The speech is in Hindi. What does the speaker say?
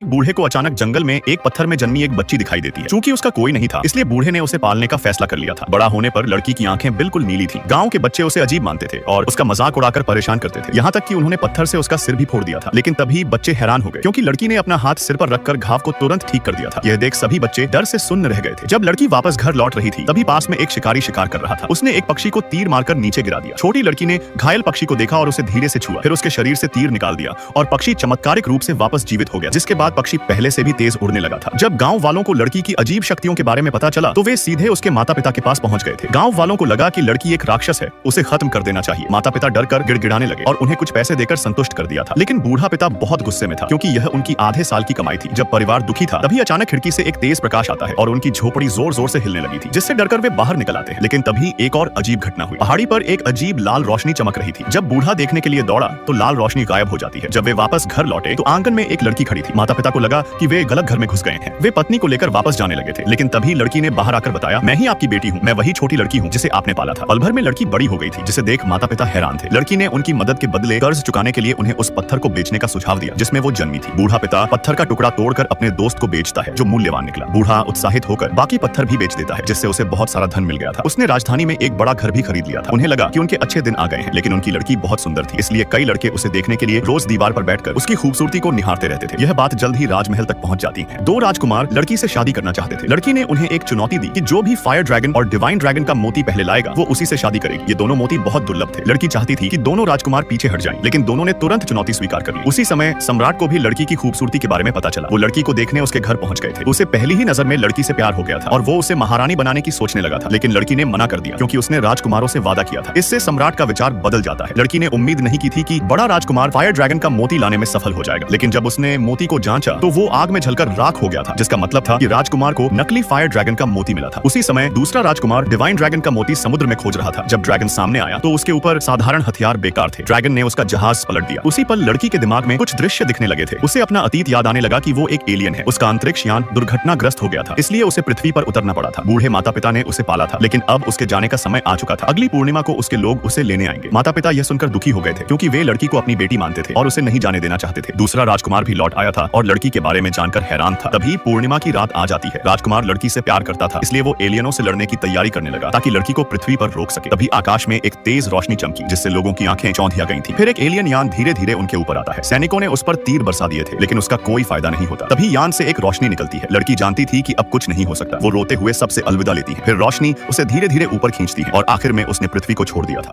बूढ़े को अचानक जंगल में एक पत्थर में जन्मी एक बच्ची दिखाई देती है। चूंकि उसका कोई नहीं था, इसलिए बूढ़े ने उसे पालने का फैसला कर लिया था। बड़ा होने पर लड़की की आंखें बिल्कुल नीली थीं। गांव के बच्चे उसे अजीब मानते थे और उसका मजाक उड़ाकर परेशान करते थे। यहाँ तक कि उन्होंने पत्थर से उसका सिर भी फोड़ दिया था। लेकिन तभी बच्चे हैरान हो गए, क्योंकि लड़की ने अपना हाथ सिर पर रखकर घाव को तुरंत ठीक कर दिया था। यह देख सभी बच्चे डर से सुन्न रह गए थे। जब लड़की वापस घर लौट रही थी, तभी पास में एक शिकारी शिकार कर रहा था। उसने एक पक्षी को तीर मारकर नीचे गिरा दिया। छोटी लड़की ने घायल पक्षी को देखा और उसे धीरे से छुआ, फिर उसके शरीर से तीर निकाल दिया और पक्षी चमत्कारिक रूप से वापस जीवित हो गया। जिसके बाद पक्षी पहले से भी तेज उड़ने लगा था। जब गांव वालों को लड़की की अजीब शक्तियों के बारे में पता चला, तो वे सीधे उसके माता पिता के पास पहुंच गए थे। गांव वालों को लगा कि लड़की एक राक्षस है, उसे खत्म कर देना चाहिए। माता पिता डरकर गिड़गिड़ाने लगे और उन्हें कुछ पैसे देकर संतुष्ट कर दिया था। लेकिन बूढ़ा पिता बहुत गुस्से में था, क्योंकि यह उनकी आधे साल की कमाई थी। जब परिवार दुखी था, तभी अचानक खिड़की से एक तेज प्रकाश आता है और उनकी झोपड़ी जोर जोर से हिलने लगी थी, जिससे डरकर वे बाहर निकल आते हैं। लेकिन तभी एक और अजीब घटना हुई। पहाड़ी पर एक अजीब लाल रोशनी चमक रही थी। जब बूढ़ा देखने के लिए दौड़ा, तो लाल रोशनी गायब हो जाती है। जब वे वापस घर लौटे, तो आंगन में एक लड़की खड़ी थी। माता पिता को लगा कि वे गलत घर में घुस गए हैं। वे पत्नी को लेकर वापस जाने लगे थे। लेकिन तभी लड़की ने बाहर आकर बताया, मैं ही आपकी बेटी हूँ, मैं वही छोटी लड़की हूँ जिसे आपने पाला था। पल भर में लड़की बड़ी हो गई थी, जिसे देख माता पिता हैरान थे। लड़की ने उनकी मदद के बदले कर्ज चुकाने के लिए उन्हें उस पत्थर को बेचने का सुझाव दिया, जिसमें वो जन्मी थी। बूढ़ा पिता पत्थर का टुकड़ा तोड़कर अपने दोस्त को बेचता है, जो मूल्यवान निकला। बूढ़ा उत्साहित होकर बाकी पत्थर भी बेच देता है, जिससे उसे बहुत सारा धन मिल गया था। उसने राजधानी में एक बड़ा घर भी खरीद लिया था। उन्हें लगा कि उनके अच्छे दिन आ गए हैं। लेकिन उनकी लड़की बहुत सुंदर थी, इसलिए कई लड़के उसे देखने के लिए रोज दीवार पर बैठकर उसकी खूबसूरती को निहारते रहते थे। यह बात जल्द ही राजमहल तक पहुंच जाती है। दो राजकुमार लड़की से शादी करना चाहते थे। लड़की ने उन्हें एक चुनौती दी कि जो भी फायर ड्रैगन और डिवाइन ड्रैगन का मोती पहले लाएगा, वो उसी से शादी करेगी। ये दोनों मोती बहुत दुर्लभ थे। लड़की चाहती थी कि दोनों राजकुमार पीछे हट जाएं, लेकिन दोनों ने तुरंत चुनौती स्वीकार कर ली। उसी समय सम्राट को भी लड़की की खूबसूरती के बारे में पता चला। वो लड़की को देखने उसके घर पहुंच गए थे। उसे पहली ही नजर में लड़की से प्यार हो गया था और वो उसे महारानी बनाने की सोचने लगा था। लेकिन लड़की ने मना कर दिया, क्योंकि उसने राजकुमारों से वादा किया था। इससे सम्राट का विचार बदल जाता है। लड़की ने उम्मीद नहीं की थी कि बड़ा राजकुमार फायर ड्रैगन का मोती लाने में सफल हो जाएगा। लेकिन जब उसने मोती को जांचा, तो वो आग में जलकर राख हो गया था, जिसका मतलब था कि राजकुमार को नकली फायर ड्रैगन का मोती मिला था। उसी समय दूसरा राजकुमार डिवाइन ड्रैगन का मोती समुद्र में खोज रहा था। जब ड्रैगन सामने आया, तो उसके ऊपर साधारण हथियार बेकार थे। ड्रैगन ने उसका जहाज पलट दिया। उसी पल लड़की के दिमाग में कुछ दृश्य दिखने लगे थे। उसे अपना अतीत याद आने लगा कि वो एक एलियन है। उसका अंतरिक्ष यान दुर्घटनाग्रस्त हो गया था, इसलिए उसे पृथ्वी पर उतरना पड़ा था। बूढ़े माता पिता ने उसे पाला था, लेकिन अब उसके जाने का समय आ चुका था। अगली पूर्णिमा को उसके लोग उसे लेने आएंगे। माता पिता यह सुनकर दुखी हो गए थे, क्योंकि वे लड़की को अपनी बेटी मानते थे और उसे नहीं जाने देना चाहते थे। दूसरा राजकुमार भी लौट आया था और लड़की के बारे में जानकर हैरान था। तभी पूर्णिमा की रात आ जाती है। राजकुमार लड़की से प्यार करता था, इसलिए वो एलियनों से लड़ने की तैयारी करने लगा, ताकि लड़की को पृथ्वी पर रोक सके। तभी आकाश में एक तेज रोशनी चमकी, जिससे लोगों की आंखें चौंधिया गई थी। फिर एक एलियन यान धीरे धीरे उनके ऊपर आता है। सैनिकों ने उस पर तीर बरसा दिए थे, लेकिन उसका कोई फायदा नहीं होता। तभी यान से एक रोशनी निकलती है। लड़की जानती थी कि अब कुछ नहीं हो सकता। वो रोते हुए सबसे अलविदा लेती है। फिर रोशनी उसे धीरे धीरे ऊपर खींचती है और आखिर में उसने पृथ्वी को छोड़ दिया था।